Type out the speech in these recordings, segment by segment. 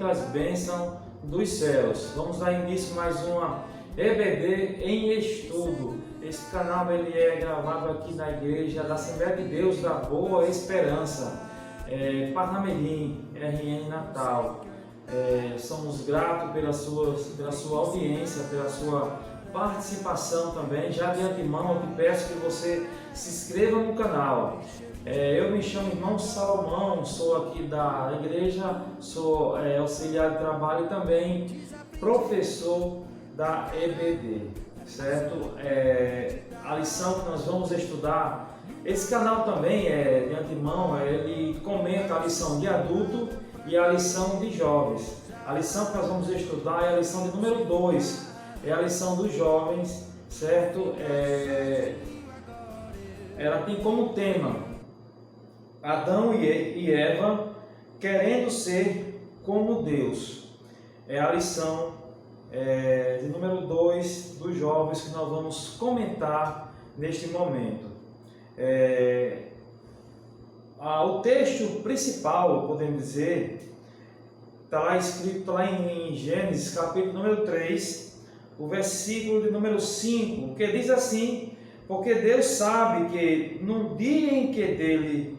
muitas bênçãos dos céus. Vamos dar início a mais uma EBD em estudo. Esse canal ele é gravado aqui na igreja da Assembleia de Deus da Boa Esperança, Parnamirim, RN Natal. Somos gratos pela sua audiência, pela sua participação também. Já de antemão eu te peço que você se inscreva no canal. Eu me chamo irmão Salomão, sou aqui da igreja, sou auxiliar de trabalho e também professor da EBD, certo? A lição que nós vamos estudar, esse canal também de antemão, ele comenta a lição de adulto e a lição de jovens. A lição que nós vamos estudar é a lição de número 2, é a lição dos jovens, certo? Ela tem como tema Adão e Eva querendo ser como Deus. É a lição de número 2 dos jovens que nós vamos comentar neste momento. O texto principal, podemos dizer, está lá escrito, está lá em Gênesis, capítulo número 3, o versículo de número 5, que diz assim: porque Deus sabe que no dia em que dele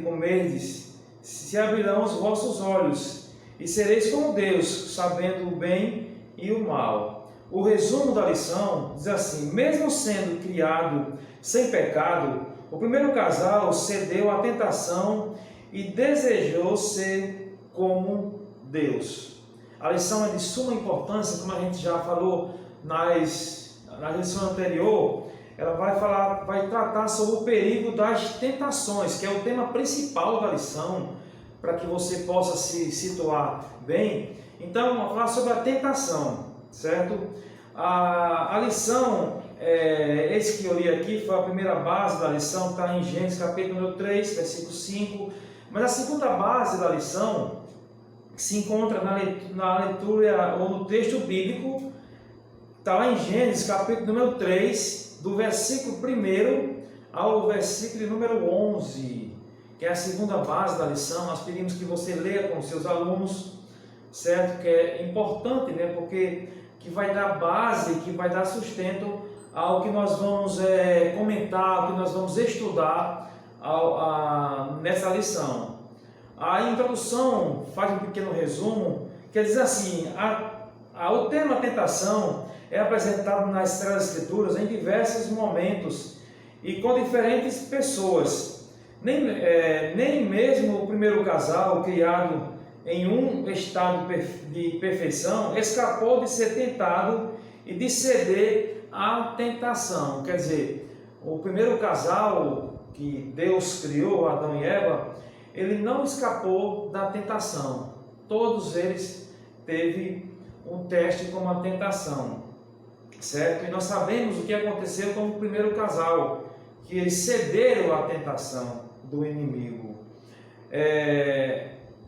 comerdes, se abrirão os vossos olhos, e sereis como Deus, sabendo o bem e o mal. O resumo da lição diz assim: mesmo sendo criado sem pecado, o primeiro casal cedeu à tentação e desejou ser como Deus. A lição é de suma importância, como a gente já falou na lição anterior. Ela vai tratar sobre o perigo das tentações, que é o tema principal da lição, para que você possa se situar bem. Então, vamos falar sobre a tentação, certo? A lição, esse que eu li aqui, foi a primeira base da lição, está em Gênesis capítulo 3, versículo 5. Mas a segunda base da lição se encontra na leitura ou no texto bíblico, está lá em Gênesis capítulo número 3, do versículo 1 ao versículo número 11, que é a segunda base da lição. Nós pedimos que você leia com seus alunos, certo? Que é importante, né? Porque que vai dar base, que vai dar sustento ao que nós vamos comentar, ao que nós vamos estudar nessa lição. A introdução faz um pequeno resumo, que diz assim: o tema tentação é apresentado nas Sagradas Escrituras em diversos momentos e com diferentes pessoas. Nem mesmo o primeiro casal, criado em um estado de perfeição, escapou de ser tentado e de ceder à tentação. Quer dizer, o primeiro casal que Deus criou, Adão e Eva, ele não escapou da tentação. Todos eles teve um teste como a tentação, certo? E nós sabemos o que aconteceu com o primeiro casal, que eles cederam à tentação do inimigo.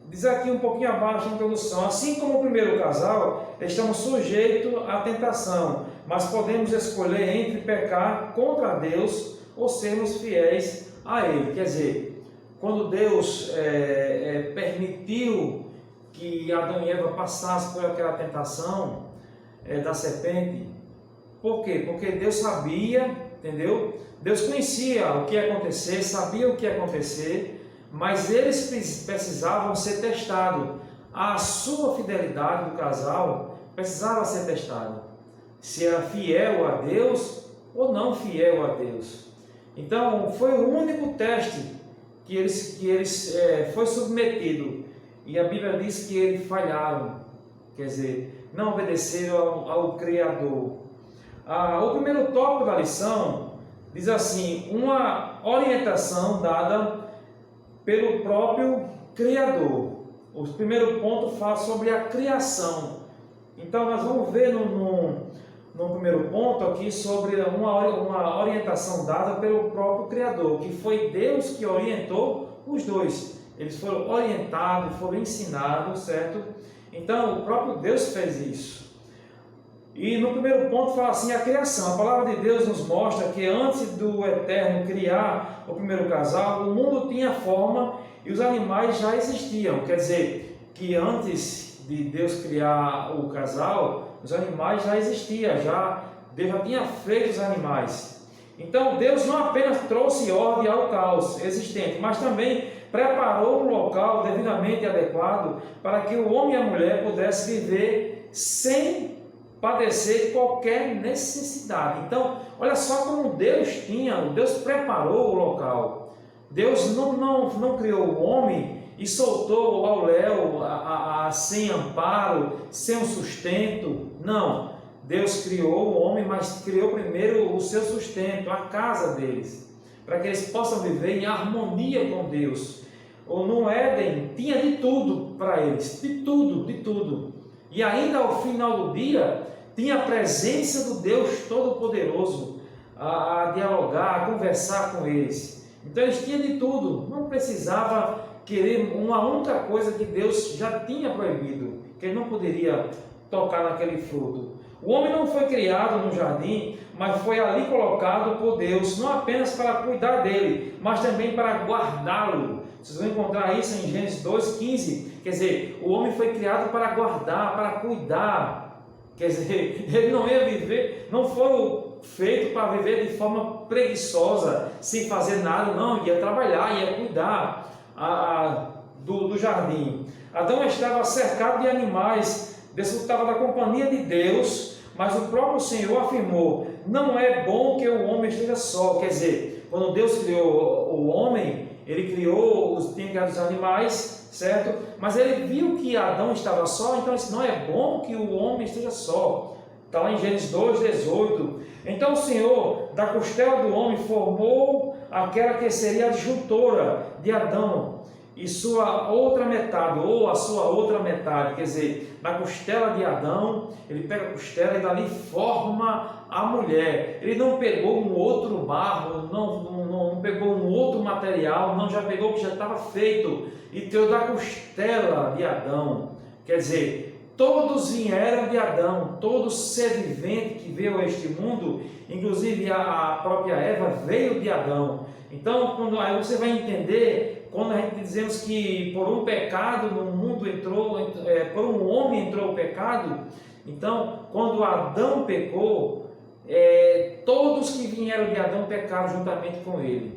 Diz aqui um pouquinho abaixo a introdução: assim como o primeiro casal, estamos sujeitos à tentação, mas podemos escolher entre pecar contra Deus ou sermos fiéis a Ele. Quer dizer, quando Deus permitiu que Adão e Eva passassem por aquela tentação da serpente, por quê? Porque Deus sabia, entendeu? Deus conhecia o que ia acontecer, sabia o que ia acontecer, mas eles precisavam ser testados. A sua fidelidade do casal precisava ser testada, se era fiel a Deus ou não fiel a Deus. Então, foi o único teste que eles foi submetido, e a Bíblia diz que eles falharam, quer dizer, não obedeceram ao Criador. O primeiro tópico da lição diz assim: uma orientação dada pelo próprio Criador. O primeiro ponto fala sobre a criação. Então nós vamos ver no primeiro ponto aqui sobre uma orientação dada pelo próprio Criador, que foi Deus que orientou os dois. Eles foram orientados, foram ensinados, certo? Então o próprio Deus fez isso. E no primeiro ponto fala assim: a criação. A palavra de Deus nos mostra que antes do Eterno criar o primeiro casal, o mundo tinha forma e os animais já existiam. Quer dizer, que antes de Deus criar o casal, os animais já existiam, Deus já tinha feito os animais. Então Deus não apenas trouxe ordem ao caos existente, mas também preparou um local devidamente adequado para que o homem e a mulher pudessem viver sem padecer qualquer necessidade. Então, olha só como Deus preparou o local. Deus não criou o homem e soltou ao léu sem amparo, sem um sustento. Não, Deus criou o homem, mas criou primeiro o seu sustento, a casa deles, para que eles possam viver em harmonia com Deus. Ou no Éden tinha de tudo para eles, de tudo. E ainda ao final do dia tinha a presença do Deus Todo-Poderoso a dialogar, a conversar com eles. Então eles tinham de tudo, não precisava querer uma única coisa que Deus já tinha proibido, que ele não poderia tocar naquele fruto. O homem não foi criado no jardim, mas foi ali colocado por Deus, não apenas para cuidar dele, mas também para guardá-lo. Vocês vão encontrar isso em Gênesis 2,15. Quer dizer, o homem foi criado para guardar, para cuidar. Quer dizer, ele não ia viver, não foi feito para viver de forma preguiçosa, sem fazer nada, não, ia trabalhar, ia cuidar do jardim. Adão estava cercado de animais, desfrutava da companhia de Deus, mas o próprio Senhor afirmou: não é bom que o homem esteja só. Quer dizer, quando Deus criou o homem, ele tinha criado os animais, certo? Mas ele viu que Adão estava só, então ele disse: não é bom que o homem esteja só. Está lá em Gênesis 2,18. Então o Senhor, da costela do homem, formou aquela que seria a adjutora de Adão e sua outra metade, ou a sua outra metade. Quer dizer, na costela de Adão, ele pega a costela e dali forma a mulher. Ele não pegou um outro barro, não pegou um outro material, não, já pegou o que já estava feito e tirou da costela de Adão. Quer dizer, todos vieram de Adão, todo ser vivente que veio a este mundo, inclusive a própria Eva veio de Adão. Então, aí você vai entender, quando a gente dizemos que por um pecado no mundo por um homem entrou o pecado, então, quando Adão pecou, todos que vieram de Adão pecaram juntamente com ele,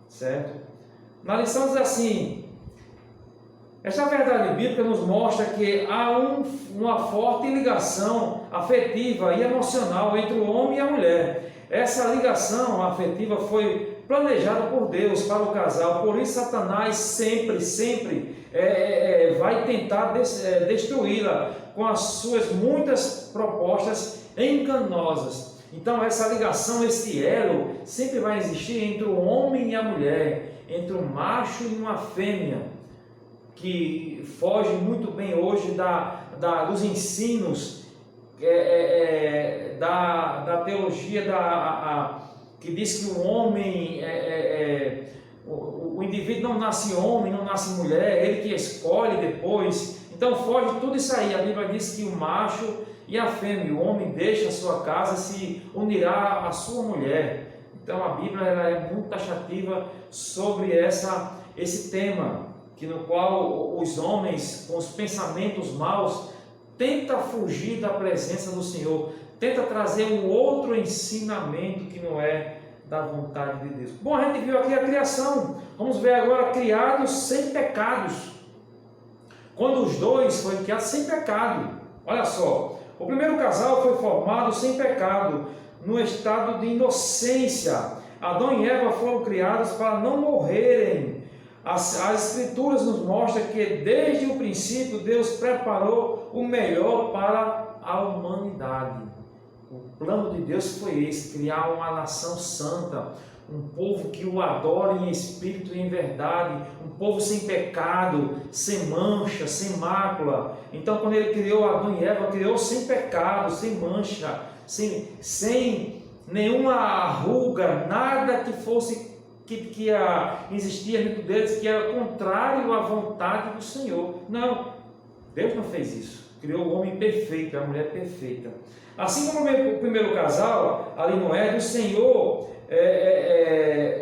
certo? Na lição diz assim: esta verdade bíblica nos mostra que há uma forte ligação afetiva e emocional entre o homem e a mulher. Essa ligação afetiva foi planejada por Deus para o casal, por isso Satanás sempre vai tentar destruí-la com as suas muitas propostas enganosas. Então essa ligação, esse elo, sempre vai existir entre o homem e a mulher, entre um macho e uma fêmea, que foge muito bem hoje dos ensinos da teologia que diz que o homem, o indivíduo não nasce homem, não nasce mulher, ele que escolhe depois. Então foge tudo isso aí. A Bíblia diz que o macho e a fêmea, o homem deixa a sua casa, se unirá à sua mulher. Então a Bíblia ela é muito taxativa sobre esse tema, no qual os homens, com os pensamentos maus, tentam fugir da presença do Senhor, tentam trazer um outro ensinamento que não é da vontade de Deus. Bom, a gente viu aqui a criação, vamos ver agora criados sem pecados. Quando os dois foram criados sem pecado, olha só, o primeiro casal foi formado sem pecado, no estado de inocência. Adão e Eva foram criados para não morrerem. As Escrituras nos mostram que desde o princípio Deus preparou o melhor para a humanidade. O plano de Deus foi esse: criar uma nação santa, um povo que o adore em espírito e em verdade, um povo sem pecado, sem mancha, sem mácula. Então, quando ele criou Adão e Eva, criou sem pecado, sem mancha, sem nenhuma ruga, nada que fosse que existia dentro deles, que era contrário à vontade do Senhor. Não, Deus não fez isso. Criou o homem perfeito, a mulher perfeita. Assim como o primeiro casal, ali no Éden, o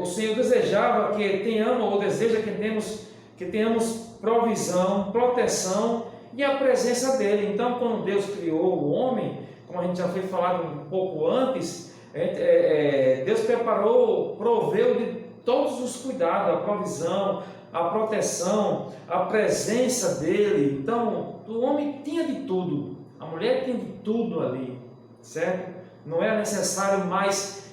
Senhor desejava que tenhamos, ou deseja que tenhamos provisão, proteção e a presença dele. Então, quando Deus criou o homem, como a gente já foi falado um pouco antes, Deus preparou, proveu de todos os cuidados, a provisão, a proteção, a presença dele. Então, o homem tinha de tudo, a mulher tinha de tudo ali, certo? Não era necessário mais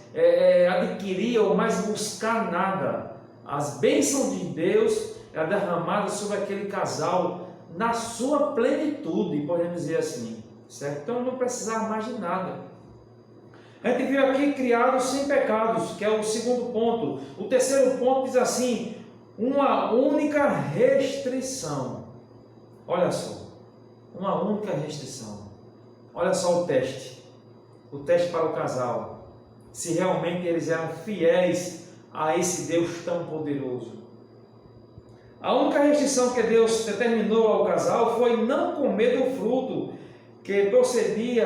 adquirir ou mais buscar nada. As bênçãos de Deus eram derramadas sobre aquele casal na sua plenitude, podemos dizer assim, certo? Então não precisava mais de nada. A gente viu aqui criados sem pecados, que é o segundo ponto. O terceiro ponto diz assim: uma única restrição. Olha só, uma única restrição. Olha só o teste para o casal, se realmente eles eram fiéis a esse Deus tão poderoso. A única restrição que Deus determinou ao casal foi não comer do fruto que procedia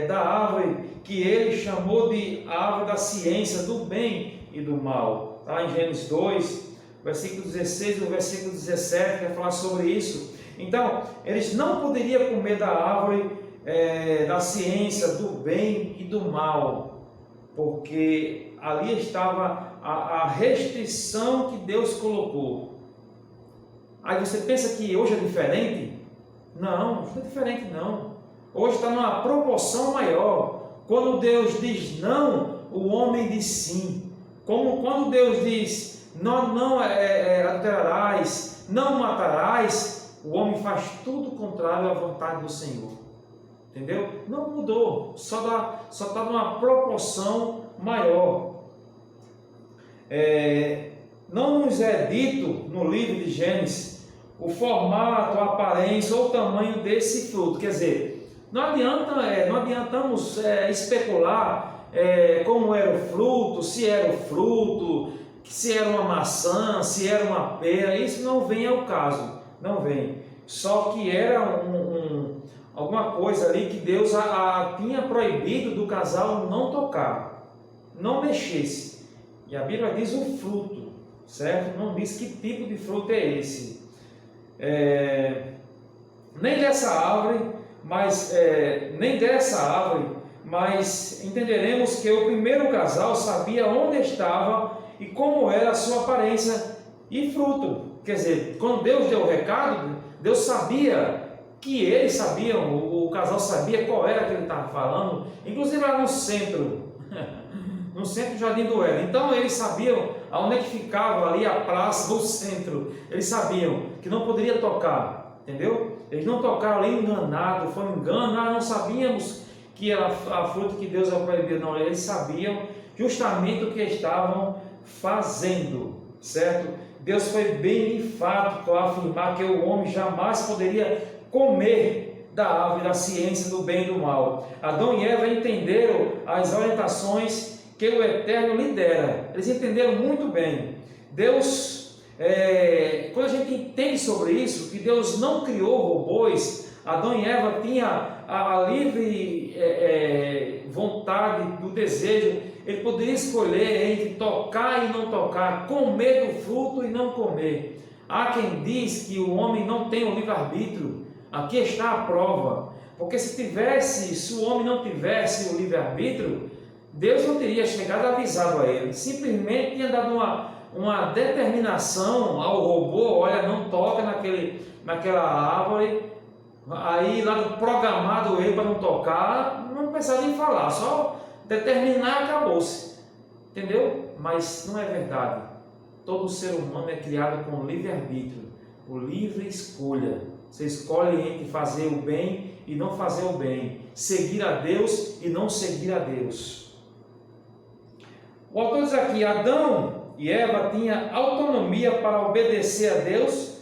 da árvore que ele chamou de árvore da ciência do bem e do mal. Está em Gênesis 2, versículo 16 e versículo 17, vai falar sobre isso. Então, eles não poderiam comer da árvore da ciência do bem e do mal, porque ali estava a restrição que Deus colocou. Aí você pensa que hoje é diferente? Não, não é diferente não. Hoje está numa proporção maior. Quando Deus diz não, o homem diz sim. Como quando Deus diz não adulterarás, não matarás, o homem faz tudo contrário à vontade do Senhor. Entendeu? Não mudou, só está numa proporção maior. Não nos é dito no livro de Gênesis o formato, a aparência ou o tamanho desse fruto. Quer dizer, não adiantamos especular como era o fruto, se era uma maçã, se era uma pera. Isso não vem ao caso, não vem. Só que era alguma coisa ali que Deus tinha proibido do casal não tocar, não mexesse. E a Bíblia diz o fruto, certo? Não diz que tipo de fruto é esse. Nem dessa árvore, mas entenderemos que o primeiro casal sabia onde estava e como era a sua aparência e fruto. Quer dizer, quando Deus deu o recado, Deus sabia que eles sabiam, o casal sabia qual era que ele estava falando, inclusive lá no centro do Jardim do Éden. Então eles sabiam aonde é que ficava ali a praça do centro. Eles sabiam que não poderia tocar, entendeu? Eles não tocaram ali enganado, foi um engano. Nós não sabíamos que era a fruta que Deus havia proibido. Não, eles sabiam justamente o que estavam fazendo, certo? Deus foi bem enfático ao afirmar que o homem jamais poderia comer da árvore da ciência do bem e do mal. Adão e Eva entenderam as orientações que o Eterno lhe dera. Eles entenderam muito bem. Deus, quando a gente entende sobre isso, que Deus não criou robôs, Adão e Eva tinham a livre vontade, do desejo. Ele poderia escolher entre tocar e não tocar, comer do fruto e não comer. Há quem diz que o homem não tem o livre-arbítrio. Aqui está a prova. Porque se o homem não tivesse o livre-arbítrio, Deus não teria chegado avisado a ele. Simplesmente tinha dado uma determinação ao robô: olha, não toca naquela árvore. Aí lá programado ele para não tocar, não precisava nem falar, só determinar e acabou-se. Entendeu? Mas não é verdade. Todo ser humano é criado com livre-arbítrio, o livre escolha. Você escolhe entre fazer o bem e não fazer o bem, seguir a Deus e não seguir a Deus. O autor diz aqui: Adão e Eva tinham autonomia para obedecer a Deus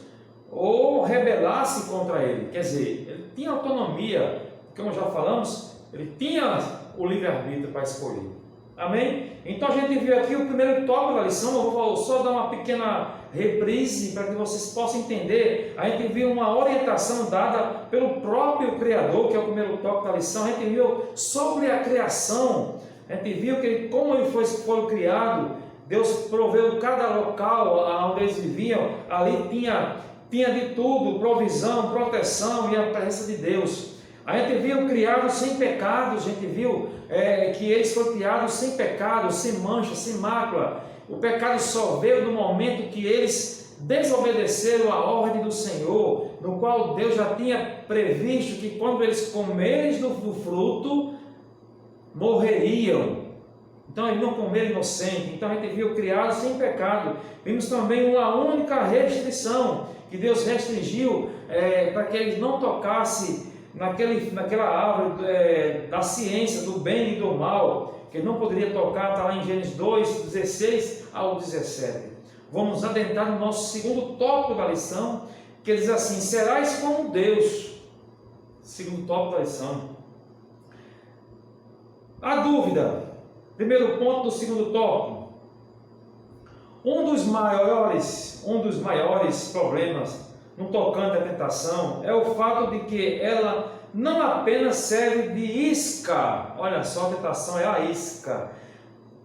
ou rebelar-se contra ele. Quer dizer, ele tinha autonomia, como já falamos, ele tinha o livre-arbítrio para escolher. Amém? Então a gente viu aqui o primeiro tópico da lição. Eu vou só dar uma pequena reprise para que vocês possam entender. A gente viu uma orientação dada pelo próprio Criador, que é o primeiro tópico da lição. A gente viu sobre a criação. A gente viu como ele foi criado, Deus proveu cada local onde eles viviam, ali tinha de tudo, provisão, proteção e a presença de Deus. A gente viu criados sem pecados, a gente viu que eles foram criados sem pecado, sem mancha, sem mácula. O pecado só veio no momento que eles desobedeceram a ordem do Senhor, no qual Deus já tinha previsto que quando eles comerem do fruto, morreriam. Então eles não comeram inocente. Então a gente viu criados sem pecado. Vimos também uma única restrição, que Deus restringiu para que eles não tocassem naquela árvore da ciência, do bem e do mal, que ele não poderia tocar, está lá em Gênesis 2, 16 ao 17. Vamos adentrar no nosso segundo tópico da lição, que diz assim: serás como Deus. Segundo tópico da lição. A dúvida. Primeiro ponto do segundo tópico. Um dos maiores problemas no tocante à tentação é o fato de que ela não apenas serve de isca, olha só, a tentação é a isca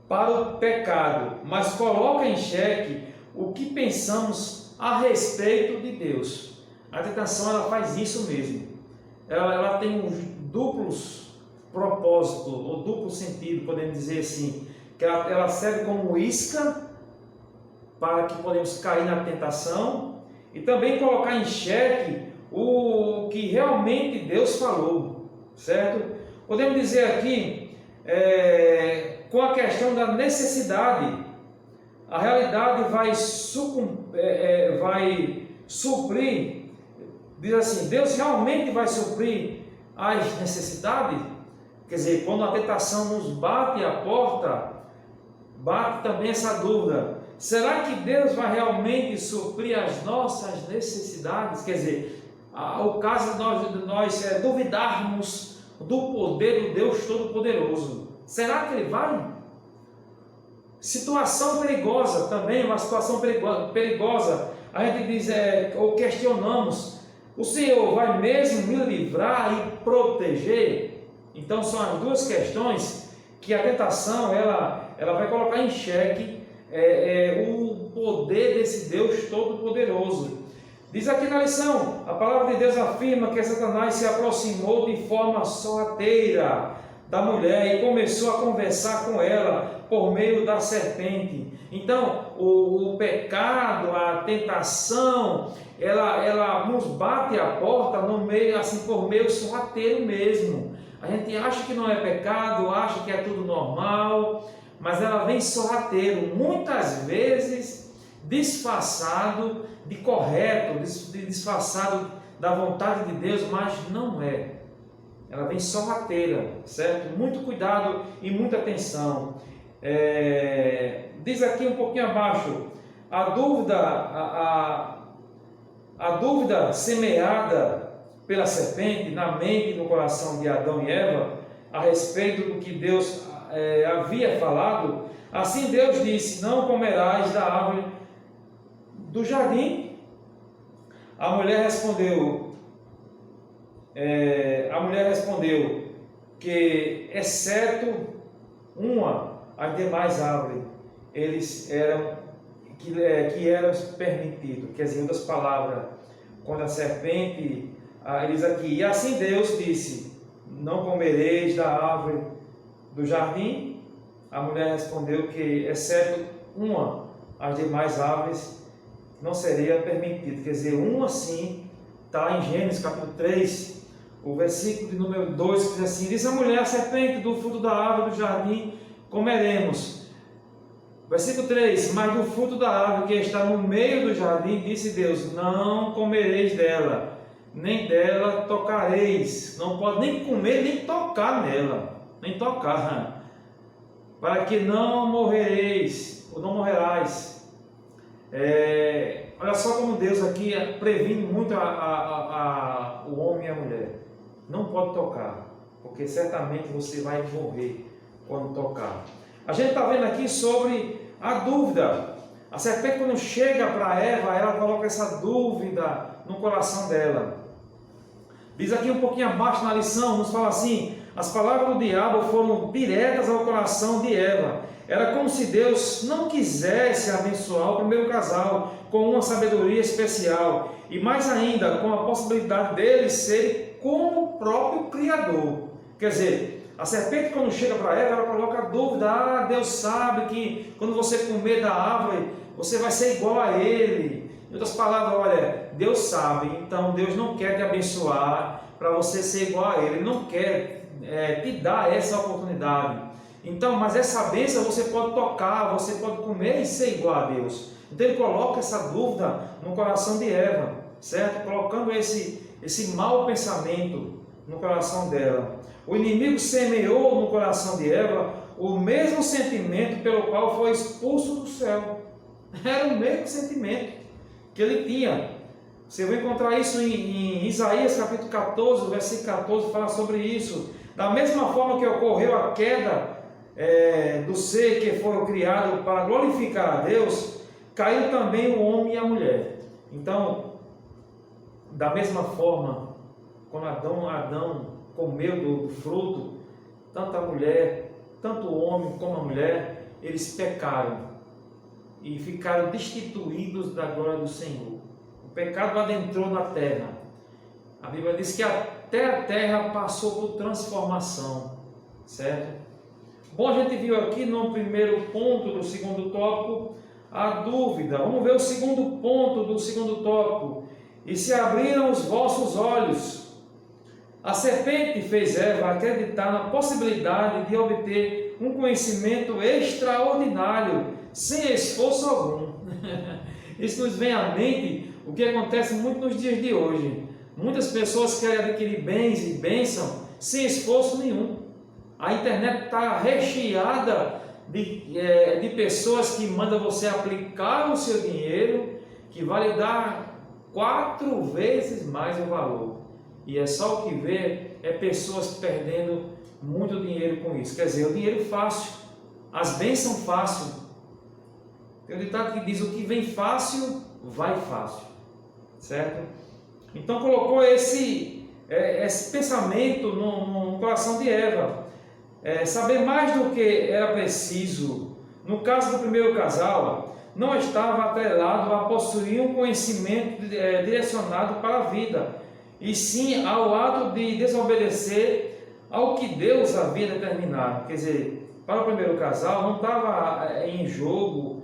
para o pecado, mas coloca em xeque o que pensamos a respeito de Deus. A tentação, ela faz isso mesmo. Ela tem duplos propósitos, ou duplo sentido, podemos dizer assim, que ela serve como isca para que podemos cair na tentação e também colocar em xeque o que realmente Deus falou, certo? Podemos dizer aqui, com a questão da necessidade, a realidade vai suprir, diz assim, Deus realmente vai suprir as necessidades? Quer dizer, quando a tentação nos bate a porta, bate também essa dúvida: será que Deus vai realmente suprir as nossas necessidades? Quer dizer, o caso de nós duvidarmos do poder do Deus Todo-Poderoso, será que Ele vai? Situação perigosa também, uma situação perigosa, a gente diz, ou questionamos: o Senhor vai mesmo me livrar e proteger? Então são as duas questões que a tentação ela vai colocar em xeque o poder desse Deus Todo-Poderoso. Diz aqui na lição, a palavra de Deus afirma que Satanás se aproximou de forma sorrateira da mulher e começou a conversar com ela por meio da serpente. Então, o pecado, a tentação, ela nos bate a porta no meio, assim, por meio sorrateiro mesmo. A gente acha que não é pecado, acha que é tudo normal, mas ela vem sorrateiro, muitas vezes disfarçado de correto, disfarçado da vontade de Deus, mas não é. Ela vem sorrateira, certo? Muito cuidado e muita atenção. Diz aqui um pouquinho abaixo, a dúvida semeada pela serpente na mente e no coração de Adão e Eva a respeito do que Deus havia falado. Assim Deus disse: não comerás da árvore do jardim. A mulher respondeu que, exceto as demais árvores, eles eram permitidos. Quer dizer, em outras palavras, quando a serpente, eles aqui, e assim Deus disse: não comereis da árvore do jardim. A mulher respondeu que, exceto as demais árvores, não seria permitido. Quer dizer, sim, está em Gênesis capítulo 3, o versículo de número 2, que diz assim: disse a mulher à serpente: do fruto da árvore do jardim comeremos. Versículo 3: mas do fruto da árvore que está no meio do jardim, disse Deus: não comereis dela, nem dela tocareis. Não pode nem comer, nem tocar nela, nem tocar, para que não morrereis, ou não morrerás. Olha só como Deus aqui previne muito o homem e a mulher. Não pode tocar, porque certamente você vai morrer quando tocar. A gente está vendo aqui sobre a dúvida. A serpente, quando chega para Eva, ela coloca essa dúvida no coração dela. Diz aqui um pouquinho abaixo na lição, nos fala assim: as palavras do diabo foram diretas ao coração de Eva. Era como se Deus não quisesse abençoar o primeiro casal com uma sabedoria especial e mais ainda com a possibilidade deles serem como o próprio Criador. Quer dizer, a serpente, quando chega para Eva, ela coloca a dúvida: Deus sabe que quando você comer da árvore, você vai ser igual a Ele. Em outras palavras, olha, Deus sabe, então Deus não quer te abençoar para você ser igual a Ele, Ele não quer te dar essa oportunidade. Então, mas essa bênção você pode tocar, você pode comer e ser igual a Deus. Então ele coloca essa dúvida no coração de Eva, certo? Colocando esse mau pensamento no coração dela. O inimigo semeou no coração de Eva o mesmo sentimento pelo qual foi expulso do céu. Era o mesmo sentimento que ele tinha. Você vai encontrar isso em Isaías capítulo 14, versículo 14, fala sobre isso. Da mesma forma que ocorreu a queda do ser que foi criado para glorificar a Deus, caiu também o homem e a mulher. Então, da mesma forma, quando Adão comeu do fruto, tanto a mulher, tanto o homem como a mulher, eles pecaram e ficaram destituídos da glória do Senhor. O pecado adentrou na terra. A Bíblia diz que até a terra passou por transformação, certo? Bom, a gente viu aqui no primeiro ponto do segundo tópico a dúvida. Vamos ver o segundo ponto do segundo tópico. E se abriram os vossos olhos. A serpente fez Eva acreditar na possibilidade de obter um conhecimento extraordinário, sem esforço algum. Isso nos vem à mente o que acontece muito nos dias de hoje. Muitas pessoas querem adquirir bens e bênção sem esforço nenhum. A internet está recheada de pessoas que mandam você aplicar o seu dinheiro, que vai lhe dar 4 vezes mais o valor. E é só o que vê, pessoas perdendo muito dinheiro com isso. Quer dizer, o dinheiro fácil, as bênçãos fácil. Tem um ditado que diz: o que vem fácil, vai fácil. Certo? Então colocou esse pensamento no coração de Eva. Saber mais do que era preciso. No caso do primeiro casal, não estava atrelado a possuir um conhecimento direcionado para a vida, e sim ao ato de desobedecer ao que Deus havia determinado. Quer dizer, para o primeiro casal não estava em jogo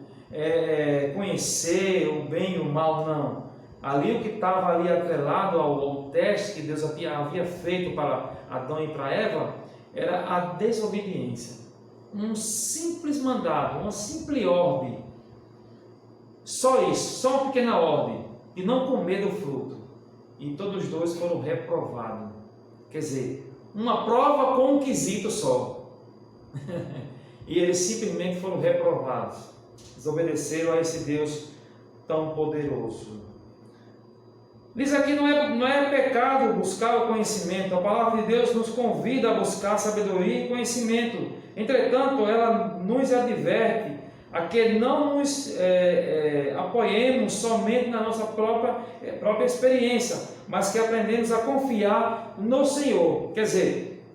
conhecer o bem e o mal, não. Ali o que estava ali atrelado ao teste que Deus havia feito para Adão e para Eva era a desobediência. Um simples mandado, uma simples ordem. Só isso, só uma pequena ordem, de não comer do fruto. E todos os dois foram reprovados. Quer dizer, uma prova com um quesito só. E eles simplesmente foram reprovados. Desobedeceram a esse Deus tão poderoso. Diz aqui: não é pecado buscar o conhecimento. A palavra de Deus nos convida a buscar sabedoria e conhecimento. Entretanto, ela nos adverte a que não nos apoiemos somente na nossa própria experiência, mas que aprendemos a confiar no Senhor. Quer dizer,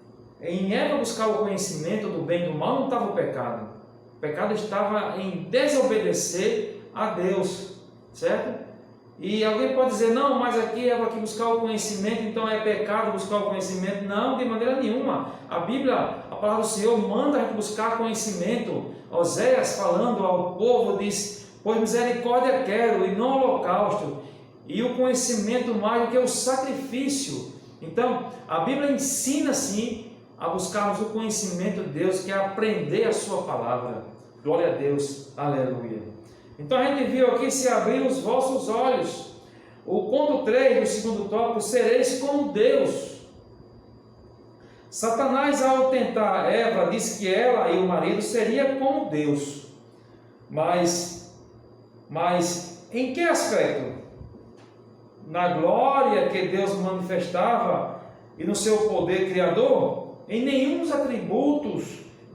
em Eva buscar o conhecimento do bem e do mal não estava o pecado. O pecado estava em desobedecer a Deus, certo? E alguém pode dizer: não, mas aqui Eva aqui buscar o conhecimento, então é pecado buscar o conhecimento. Não, de maneira nenhuma. A Bíblia, a palavra do Senhor manda a gente buscar conhecimento. Oséias, falando ao povo, diz: pois misericórdia quero e não holocausto, e o conhecimento mais do que o sacrifício. Então, a Bíblia ensina sim a buscarmos o conhecimento de Deus, que é aprender a sua palavra. Glória a Deus, aleluia. Então a gente viu aqui: se abrir os vossos olhos. O ponto 3 do segundo tópico: sereis como Deus. Satanás, ao tentar Eva, disse que ela e o marido seria como Deus. Mas em que aspecto? Na glória que Deus manifestava e no seu poder criador? Em nenhum dos atributos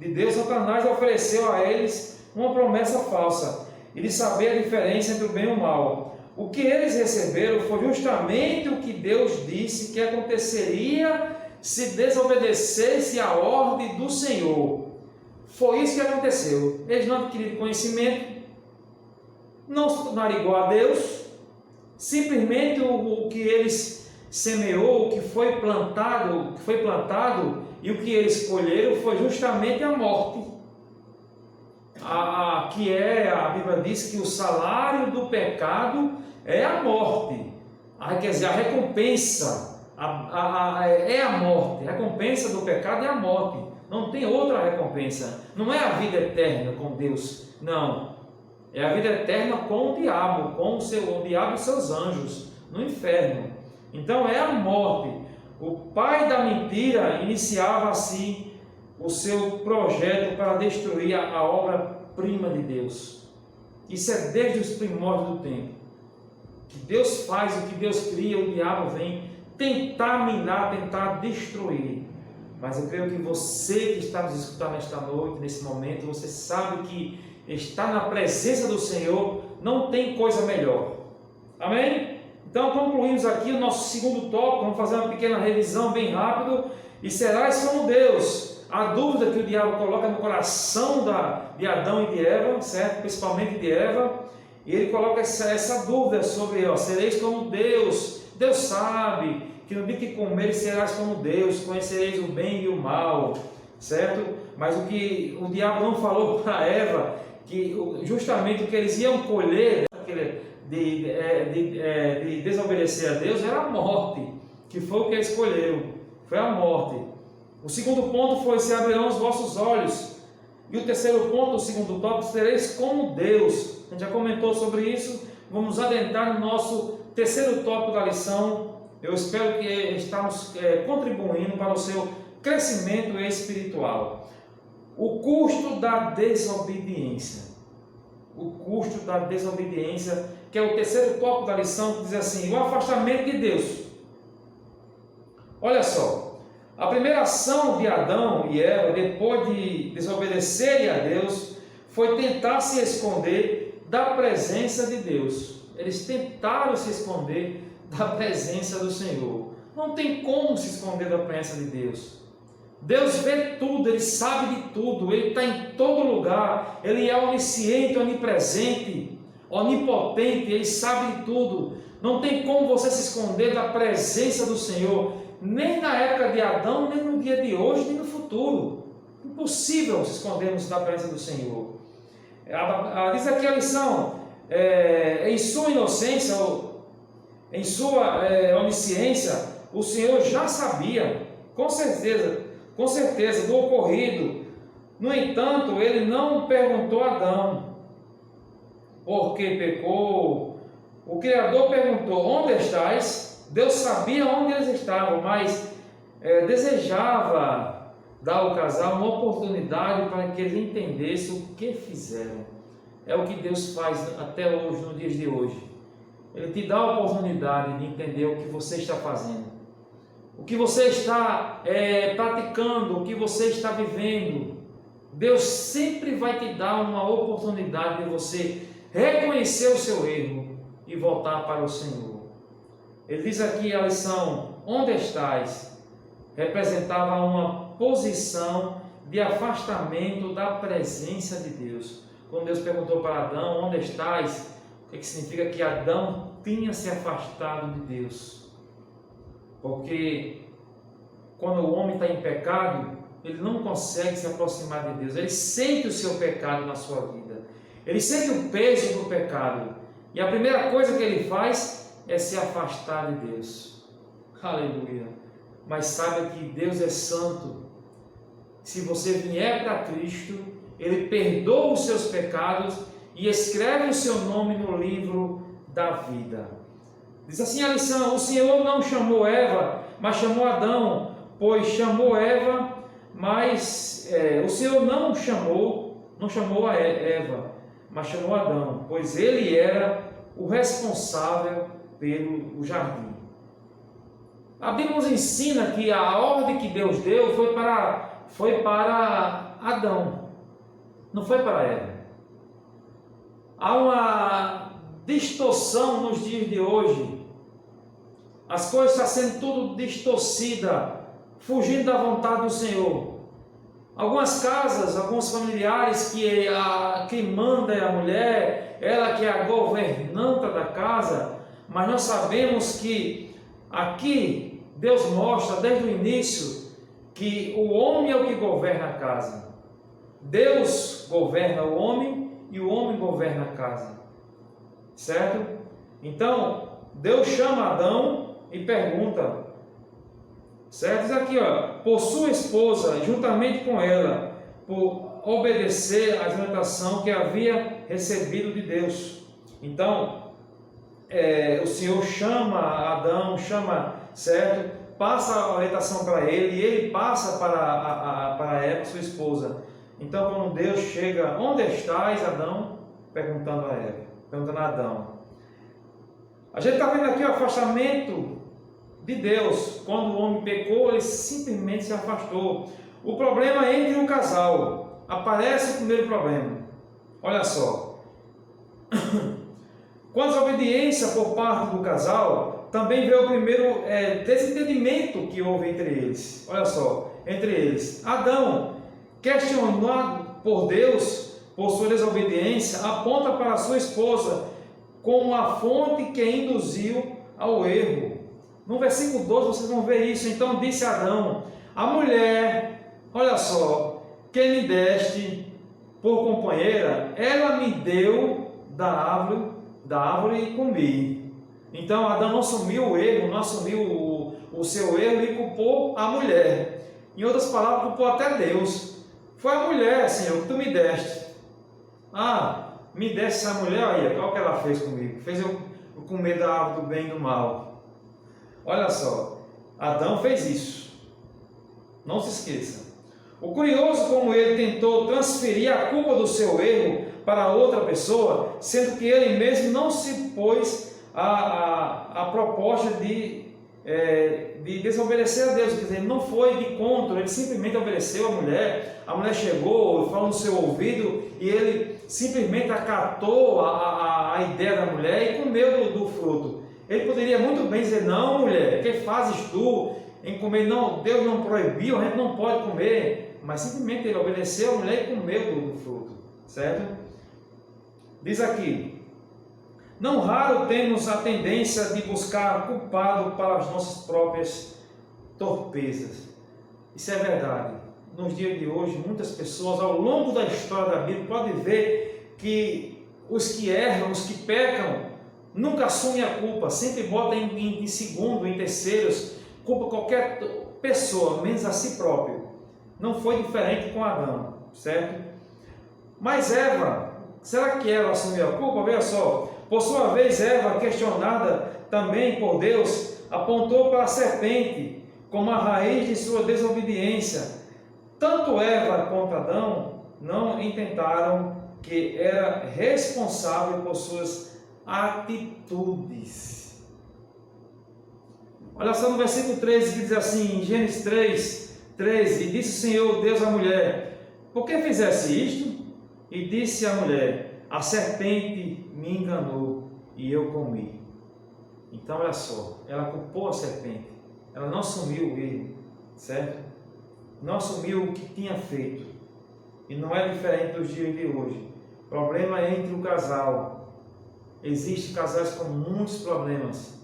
de Deus, Satanás ofereceu a eles uma promessa falsa e de saber a diferença entre o bem e o mal. O que eles receberam foi justamente o que Deus disse que aconteceria se desobedecesse a ordem do Senhor. Foi isso que aconteceu. Eles não adquiriram conhecimento, não se tornaram igual a Deus, simplesmente o que eles semeou, o que foi plantado e o que eles colheram foi justamente a morte. A Bíblia diz que o salário do pecado é a morte. Quer dizer, a recompensa é a morte. A recompensa do pecado é a morte. Não tem outra recompensa. Não é a vida eterna com Deus. Não. É a vida eterna com o diabo, o diabo e seus anjos, no inferno. Então é a morte. O pai da mentira iniciava assim o seu projeto para destruir a obra-prima de Deus. Isso é desde os primórdios do tempo. O que Deus faz, o que Deus cria, o diabo vem tentar minar, tentar destruir. Mas eu creio que você que está nos escutando nesta noite, nesse momento, você sabe que estar na presença do Senhor não tem coisa melhor. Amém? Então concluímos aqui o nosso segundo tópico. Vamos fazer uma pequena revisão bem rápido. E serás como Deus. A dúvida que o diabo coloca no coração de Adão e de Eva, certo? Principalmente de Eva. E ele coloca essa dúvida sobre, sereis como Deus. Deus sabe que no dia que comeres serás como Deus, conhecereis o bem e o mal, certo? Mas o que o diabo não falou para Eva, que justamente o que eles iam colher de desobedecer a Deus era a morte, que foi o que eles escolheram, foi a morte. O segundo ponto foi: se abrirão os vossos olhos. E o terceiro ponto, o segundo tópico, sereis como Deus. A gente já comentou sobre isso. Vamos adentrar no nosso terceiro tópico da lição. Eu espero que estamos contribuindo para o seu crescimento espiritual. O custo da desobediência. O custo da desobediência, que é o terceiro tópico da lição, que diz assim: o afastamento de Deus. Olha só. A primeira ação de Adão e Eva, depois de desobedecerem a Deus, foi tentar se esconder da presença de Deus. Eles tentaram se esconder da presença do Senhor. Não tem como se esconder da presença de Deus. Deus vê tudo, Ele sabe de tudo, Ele está em todo lugar, Ele é onisciente, onipresente, onipotente, Ele sabe de tudo. Não tem como você se esconder da presença do Senhor, nem na época de Adão, nem no dia de hoje, nem no futuro. Impossível se escondermos da presença do Senhor. Diz aqui a lição: em sua inocência, em sua onisciência, o Senhor já sabia, com certeza, do ocorrido. No entanto, Ele não perguntou a Adão por que pecou. O Criador perguntou: onde estás? Deus sabia onde eles estavam, mas desejava dar ao casal uma oportunidade para que eles entendessem o que fizeram. É o que Deus faz até hoje, nos dias de hoje. Ele te dá a oportunidade de entender o que você está fazendo, o que você está praticando, o que você está vivendo. Deus sempre vai te dar uma oportunidade de você reconhecer o seu erro e voltar para o Senhor. Ele diz aqui a lição: onde estás? Representava uma posição de afastamento da presença de Deus. Quando Deus perguntou para Adão: onde estás? O que significa? Que Adão tinha se afastado de Deus. Porque quando o homem está em pecado, ele não consegue se aproximar de Deus. Ele sente o seu pecado na sua vida. Ele sente o peso do pecado. E a primeira coisa que ele faz é se afastar de Deus. Aleluia. Mas saiba que Deus é santo. Se você vier para Cristo, Ele perdoa os seus pecados e escreve o seu nome no livro da vida. Diz assim a lição: o Senhor não chamou Eva, mas chamou Adão. Pois chamou Eva, mas o Senhor não chamou a Eva, mas chamou Adão, pois ele era o responsável pelo jardim. A Bíblia nos ensina que a ordem que Deus deu foi para Adão, não foi para Eva. Há uma distorção nos dias de hoje. As coisas estão sendo tudo distorcida, fugindo da vontade do Senhor. Algumas casas, alguns familiares que quem manda é a mulher, ela que é a governanta da casa, mas nós sabemos que aqui Deus mostra desde o início que o homem é o que governa a casa. Deus governa o homem e o homem governa a casa. Certo? Então, Deus chama Adão e pergunta, certo? Diz aqui, ó, por sua esposa, juntamente com ela, por obedecer à orientação que havia recebido de Deus. Então, o Senhor chama Adão, certo? Passa a orientação para ele e ele passa para Eva, sua esposa. Então, quando Deus chega, onde estás, Adão? Perguntando a Eva, perguntando a Adão. A gente está vendo aqui o afastamento de Deus. Quando o homem pecou, ele simplesmente se afastou. O problema é entre o casal. Aparece o primeiro problema. Olha só. Com a desobediência por parte do casal, também veio o primeiro desentendimento que houve entre eles. Olha só, entre eles. Adão, questionado por Deus, por sua desobediência, aponta para sua esposa como a fonte que induziu ao erro. No versículo 12 vocês vão ver isso. Então disse Adão, a mulher, olha só, que me deste por companheira, ela me deu da árvore e comi. Então Adão não assumiu o erro, não assumiu o seu erro e culpou a mulher. Em outras palavras, culpou até Deus. Foi a mulher, Senhor, que tu me deste. Me desse essa mulher aí, olha o que ela fez comigo. Fez eu comer da árvore do bem e do mal. Olha só, Adão fez isso. Não se esqueça. O curioso como ele tentou transferir a culpa do seu erro para outra pessoa, sendo que ele mesmo não se pôs a proposta de desobedecer a Deus. Quer dizer, ele não foi de contra, ele simplesmente obedeceu a mulher chegou, falou no seu ouvido e ele simplesmente acatou a ideia da mulher e comeu do fruto. Ele poderia muito bem dizer, não mulher, que fazes tu em comer? Não, Deus não proibiu, a gente não pode comer, mas simplesmente ele obedeceu a mulher e comeu do fruto, certo? Diz aqui, não raro temos a tendência de buscar culpado para as nossas próprias torpezas. Isso é verdade. Nos dias de hoje, muitas pessoas, ao longo da história da Bíblia, podem ver que os que erram, os que pecam, nunca assumem a culpa, sempre botam em segundo, em terceiros, culpa qualquer pessoa, menos a si próprio. Não foi diferente com Adão, certo? Mas Eva, será que ela assumiu a culpa? Veja só, por sua vez, Eva, questionada também por Deus, apontou para a serpente como a raiz de sua desobediência. Tanto Eva quanto Adão não intentaram que era responsável por suas atitudes. Olha só no versículo 13 que diz assim, em Gênesis 13, e disse o Senhor Deus à mulher, por que fizesse isto? E disse a mulher, a serpente me enganou e eu comi. Então olha só, ela culpou a serpente, ela não assumiu o erro, certo? Não assumiu o que tinha feito. E não é diferente dos dias de hoje. O problema é entre o casal. Existem casais com muitos problemas,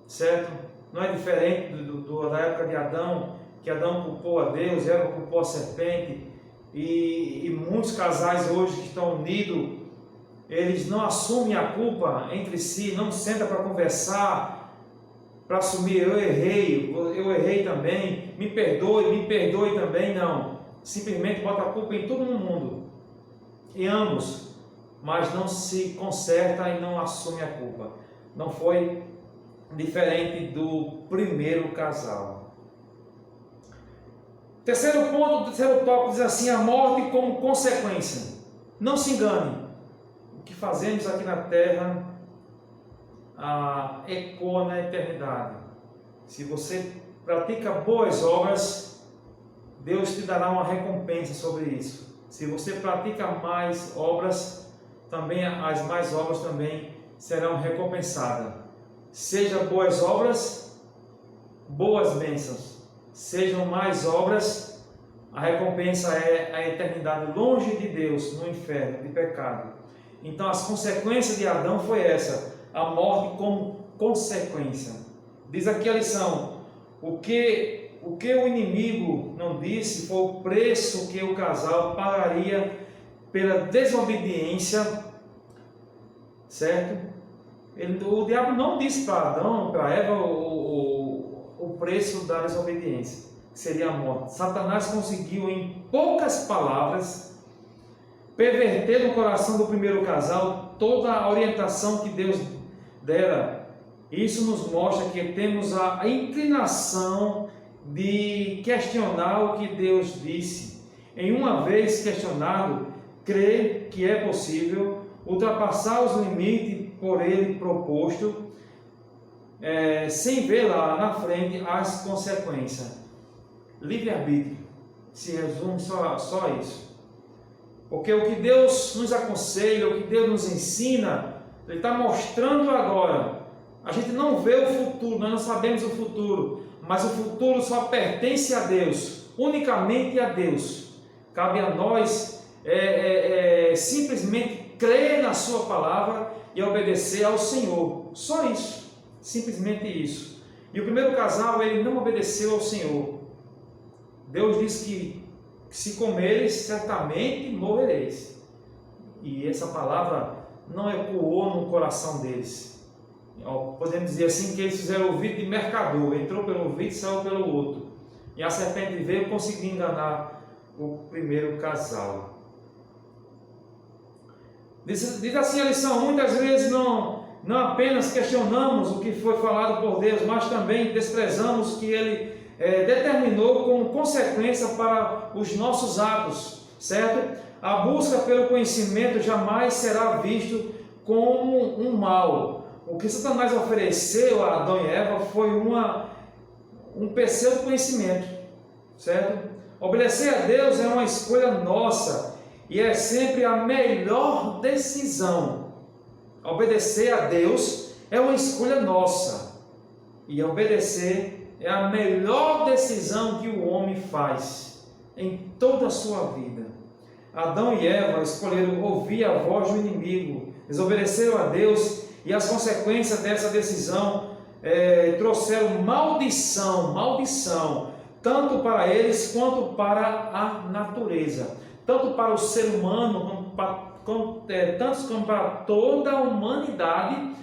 certo? Não é diferente da época de Adão, que Adão culpou a Deus, Eva culpou a serpente, e muitos casais hoje que estão unidos, eles não assumem a culpa entre si, não sentam para conversar, para assumir, eu errei também, me perdoe também, não. Simplesmente bota a culpa em todo mundo, em ambos, mas não se conserta e não assume a culpa. Não foi diferente do primeiro casal. Terceiro ponto, terceiro tópico diz assim, a morte como consequência. Não se engane, o que fazemos aqui na terra ecoa na eternidade. Se você pratica boas obras, Deus te dará uma recompensa sobre isso. Se você pratica mais obras, também as mais obras também serão recompensadas. Seja boas obras, boas bênçãos. Sejam mais obras, A recompensa é a eternidade longe de Deus, no inferno, de pecado. Então as consequências de Adão foi essa, a morte como consequência. Diz aqui a lição, o que o inimigo não disse foi o preço que o casal pagaria pela desobediência, certo? O diabo não disse para Adão, para Eva, o preço da desobediência, que seria a morte. Satanás conseguiu, em poucas palavras, perverter no coração do primeiro casal toda a orientação que Deus dera. Isso nos mostra que temos a inclinação de questionar o que Deus disse. Em uma vez questionado, crê que é possível ultrapassar os limites por ele proposto, sem ver lá na frente as consequências. Livre-arbítrio se resume só isso. Porque o que Deus nos aconselha, o que Deus nos ensina, Ele está mostrando agora. A gente não vê o futuro, nós não sabemos o futuro, mas o futuro só pertence a Deus, unicamente a Deus. Cabe a nós simplesmente crer na sua palavra e obedecer ao Senhor. Só isso, simplesmente isso. E o primeiro casal, ele não obedeceu ao Senhor. Deus disse que se comeres, certamente morrereis. E essa palavra não ecoou no coração deles. Podemos dizer assim que eles fizeram ouvido de mercador, entrou pelo ouvido e saiu pelo outro. E a serpente veio e conseguiu enganar o primeiro casal. Diz assim a lição, muitas vezes não apenas questionamos o que foi falado por Deus, mas também desprezamos o que Ele determinou como consequência para os nossos atos, certo? A busca pelo conhecimento jamais será visto como um mal. O que Satanás ofereceu a Adão e Eva foi um pseudo conhecimento, certo? Obedecer a Deus é uma escolha nossa e é sempre a melhor decisão. Obedecer a Deus é uma escolha nossa e obedecer é a melhor decisão que o homem faz em toda a sua vida. Adão e Eva escolheram ouvir a voz do inimigo, desobedeceram a Deus e as consequências dessa decisão trouxeram maldição, tanto para eles quanto para a natureza, tanto para o ser humano tanto como para toda a humanidade,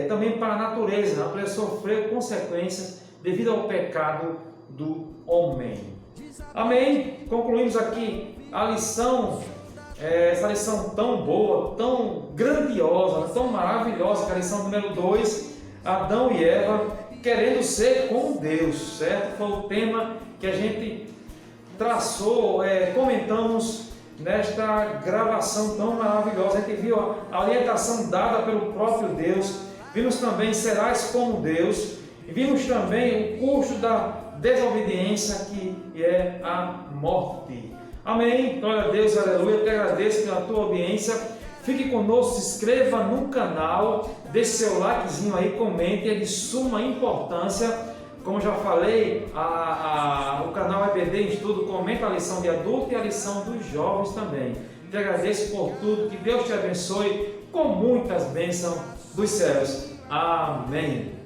também para a natureza. A natureza sofreu consequências devido ao pecado do homem. Amém? Concluímos aqui a lição, essa lição tão boa, tão grandiosa, tão maravilhosa, que é a lição número 2, Adão e Eva querendo ser como Deus, certo? Foi o tema que a gente traçou, comentamos nesta gravação tão maravilhosa. A gente viu a orientação dada pelo próprio Deus, vimos também serás como Deus, e vimos também o custo da desobediência, que é a morte. Amém? Glória a Deus, aleluia. Eu te agradeço pela tua audiência. Fique conosco, se inscreva no canal, deixe seu likezinho aí, comente, é de suma importância. Como já falei, o canal EBD em Estudo comenta a lição de adulto e a lição dos jovens também. Te agradeço por tudo, que Deus te abençoe com muitas bênçãos dos céus. Amém.